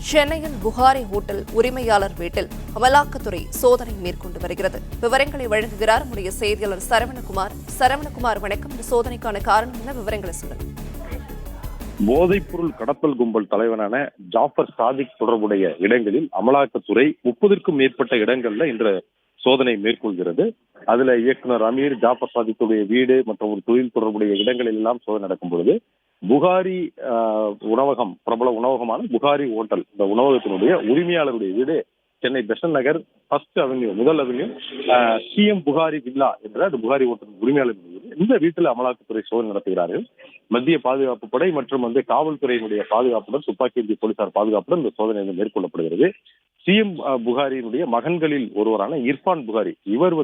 சென்னையில் புகாரி ஹோட்டல் உரிமையாளர் வீட்டில் அமலாக்கத்துறை சோதனை மேற்கொண்டு வருகிறது. விவரங்களை வழங்குகிறார் நம்முடைய செய்தியாளர் சரவணகுமார். சரவணகுமார், வணக்கம். இந்த சோதனைக்கான காரணம் என்ன? விவரங்களை சொல்லுங்க. போதைப்பொருள் கடத்தல் கும்பல் தலைவனான ஜாஃபர் சாதிக் தொடர்புடைய இடங்களில் அமலாக்கத்துறை 30க்கும் மேற்பட்ட இடங்கள்ல இன்று சோதனை மேற்கொள்கிறது. அதுல இயக்குனர் அமீர், ஜாஃபர் சாதிக்குடைய வீடு மற்றும் ஒரு தொழில் தொடர்புடைய இடங்களில் எல்லாம் சோதனை நடக்கும் பொழுது புகாரி உணவகம், பிரபல உணவகமான புகாரி ஹோட்டல், இந்த உணவகத்தினுடைய உரிமையாளருடைய வீடு சென்னை பெசன்ட் நகர் ஃபர்ஸ்ட் அவென்யூ, முதல் அவென்யூ, சிஎம் புகாரி வில்லா என்ற அந்த புகாரி ஹோட்டல் உரிமையாளர் வீடு, இந்த வீட்டில் அமலாக்கத்துறை சோதனை நடத்துகிறார்கள். மத்திய பாதுகாப்பு படை மற்றும் காவல்துறையினுடைய பாதுகாப்புடன், துப்பாக்கி ஏந்திய போலீசார் பாதுகாப்புடன் இந்த சோதனை மேற்கொள்ளப்படுகிறது. சிஎம் புகாரியினுடைய மகன்களில் ஒருவரான இர்ஃபான் புகாரி, இவர்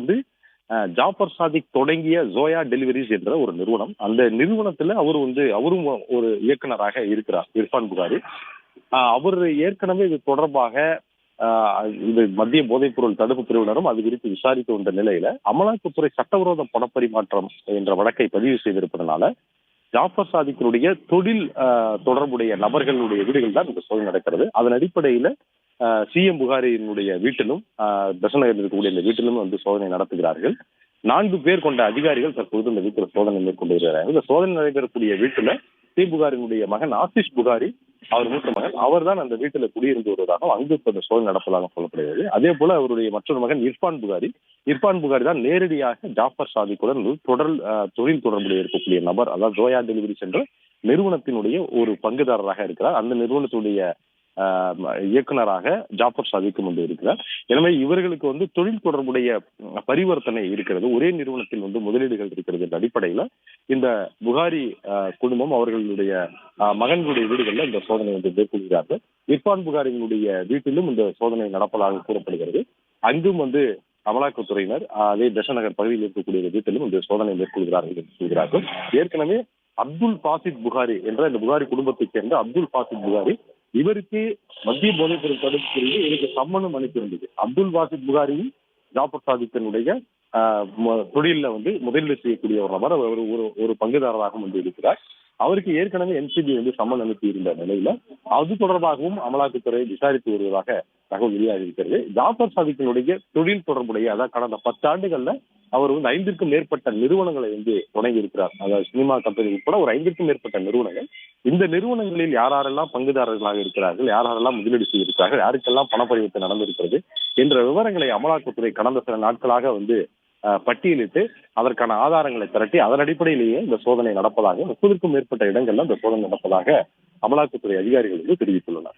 ஜாஃபர் சாதிக் தொடங்கிய ஜோயா டெலிவரிஸ் என்ற ஒரு நிறுவனம். அந்த நிறுவனத்துல அவரும் ஒரு இயக்குனராக இருக்கிறார் இர்ஃபான் புகாரி. அவர் ஏற்கனவே இது தொடர்பாக இது மத்திய போதைப்பொருள் தடுப்பு பிரிவினரும் அது குறித்து விசாரித்து வந்த நிலையில அமலாக்கத்துறை சட்டவிரோத பணப்பரிமாற்றம் என்ற வழக்கை பதிவு செய்திருப்பதனால ஜாஃபர் சாதிக்கினுடைய தொழில் தொடர்புடைய நபர்களுடைய வீடுகள் தான் இந்த சோதனை நடக்கிறது. அதன் அடிப்படையில சிஎம் புகாரியினுடைய வீட்டிலும் பெசன்ட் நகரில் இருக்கக்கூடிய இந்த வீட்டிலும் சோதனை நடத்துகிறார்கள். 4 பேர் கொண்ட அதிகாரிகள் தற்போது இந்த வீட்டில் சோதனை மேற்கொண்டு வருகிறார்கள். இந்த சோதனை நடைபெறக்கூடிய வீட்டுல சி புகாரினுடைய மகன் ஆசிஷ் புகாரி, அவர் மூத்த மகன், அவர் தான் அந்த வீட்டுல குடியிருந்து வருவதாகவும் அங்கு இந்த சோதனை நடப்பதாக சொல்லப்படுகிறது. அதே போல அவருடைய மற்றொரு மகன் இர்ஃபான் புகாரி தான் நேரடியாக ஜாஃபர் சாதிக்குடன் தொழில் தொடர்புடைய இருக்கக்கூடிய நபர், அதாவது ஜோயா டெலிவரிஸ் என்ற நிறுவனத்தினுடைய ஒரு பங்குதாரராக இருக்கிறார். அந்த நிறுவனத்துடைய இயக்குனராக ஜாஃபர் சாதிக்கும் இருக்கிறார். எனவே இவர்களுக்கு தொழில் தொடர்புடைய பரிவர்த்தனை இருக்கிறது, ஒரே நிறுவனத்தில் முதலீடுகள் இருக்கிறது என்ற அடிப்படையில இந்த புகாரி குடும்பம் அவர்களுடைய மகன்களுடைய வீடுகளில் இந்த சோதனை மேற்கொள்கிறார்கள். இர்ஃபான் புகாரிகளுடைய வீட்டிலும் இந்த சோதனை நடப்பதாக கூறப்படுகிறது. அங்கும் அமலாக்கத்துறையினர் அதே பெசன்ட் நகர் பகுதியில் இருக்கக்கூடிய வீட்டிலும் இந்த சோதனை மேற்கொள்கிறார்கள் என்று சொல்கிறார்கள். ஏற்கனவே அப்துல் பாசித் புகாரி என்ற இந்த புகாரி குடும்பத்தைச் சேர்ந்த அப்துல் பாசித் புகாரி, இவருக்கு மத்திய போதைப்பொருள் தடுப்பு பிரிவு இவருக்கு சம்மனும் அனுப்பியிருந்தது. அப்துல் பாசித் புகாரியும் ஜாஃபர் சாதிக்கினுடைய தொழில முதலீடு செய்யக்கூடிய ஒரு நபர், அவர் ஒரு பங்குதாரராகவும் இருக்கிறார். அவருக்கு ஏற்கனவே என்சிபி சம்மன் அனுப்பி இருந்த நிலையில அது தொடர்பாகவும் அமலாக்கத்துறை விசாரித்து வருவதாக தகவல் வெளியாக இருக்கிறது. ஜாஃபர் சாதிக்கினுடைய தொழில் தொடர்புடைய, அதாவது கடந்த 10 ஆண்டுகள்ல அவர் 5க்கும் மேற்பட்ட நிறுவனங்களை தொடங்கி இருக்கிறார். அதாவது சினிமா கம்பெனி உட்பட ஒரு 5க்கும் மேற்பட்ட நிறுவனங்கள். இந்த நிறுவனங்களில் யாரெல்லாம் பங்குதாரர்களாக இருக்கிறார்கள், யாரெல்லாம் முதலீடு செய்திருக்கிறார்கள், யாருக்கெல்லாம் பணப்பரிவர்த்தனை நடந்திருக்கிறது என்ற விவரங்களை அமலாக்கத்துறை கடந்த சில நாட்களாக பட்டியலிட்டு அதற்கான ஆதாரங்களை திரட்டி அதன் அடிப்படையிலேயே இந்த சோதனை நடப்பதாக 30க்கும் மேற்பட்ட இடங்கள்ல இந்த சோதனை நடப்பதாக அமலாக்கத்துறை அதிகாரிகள் தெரிவித்துள்ளனர்.